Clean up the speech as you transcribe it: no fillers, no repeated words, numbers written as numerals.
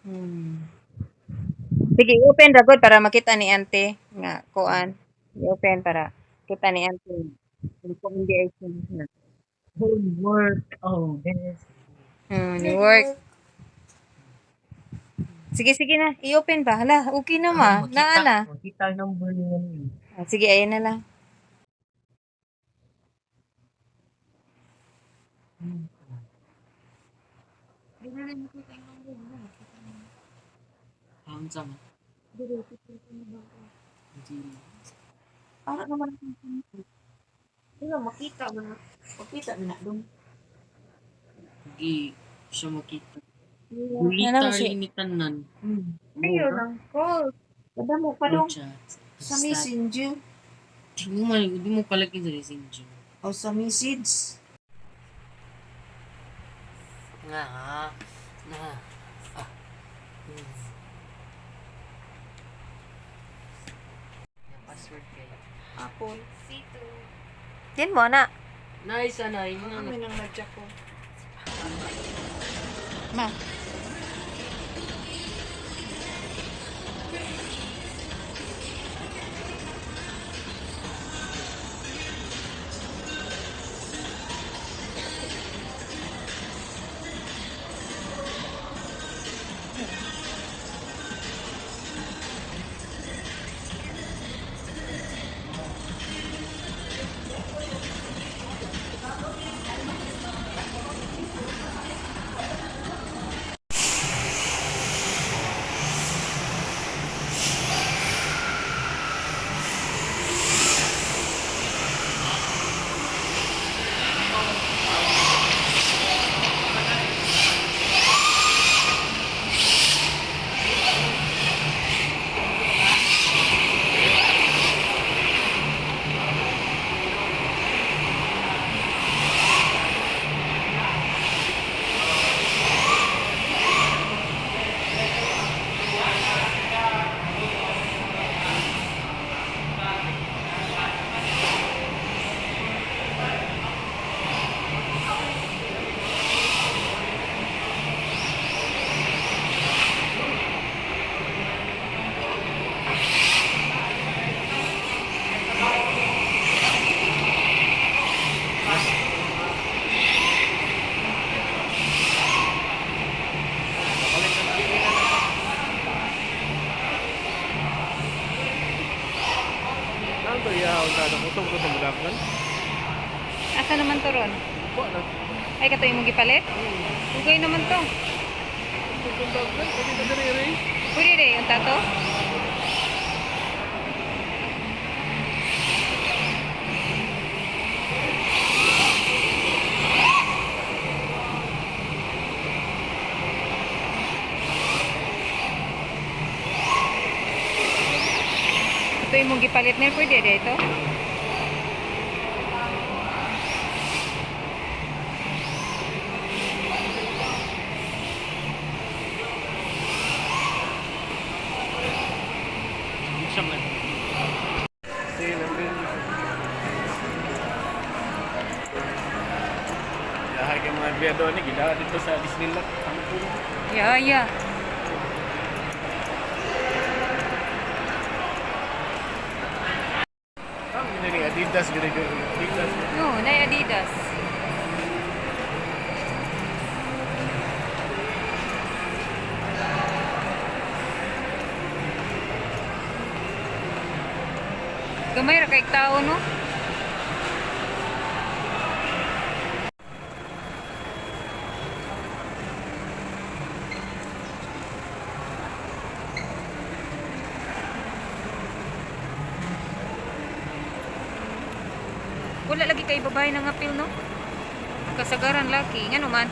Hmm. Sige, i-open ra gud para makita ni Ante nga kuan. I-open para kita ni Ante kung hindi ay na. Homework. Oh, this. Ni work. Sige, sige na. I-open ba? Hala, okay na ma. Naa na. Makita ang number niya. Sige, ayan na lang. Ang sama. Para naman wala makita ba na? Makita na doon. Hindi siya makita. Ano Military siya? ni tanan. Ayun lang. Call. Kada mo pa dong Chat. sa messenger Di mo palagay sa messenger. o sa message. Nga ha. Na. Yung password kayo. Apple. Yan mo na. Nice, anay. Kami nang nadya ko. Ma. Saan to iya unta na utong ko tumudakan? Asa naman to ron? Wa na. Ay, kato yung gipalit? Ugay naman to. Tumudakan pwede ka diri. Pwede rin yung tato? Ito yung mong gipalit na pwede rin ito? Siyam na. Sige lang din. Yahay kay mga biyado ni gida dito sa Disneyland. Ang puno. Yeah, yeah. Ang ini Adidas gede Adidas. No, na Adidas. Gamay ra kay tao no? Wala lagi kay babae nang apil no? Kasagaran laki, ngano man?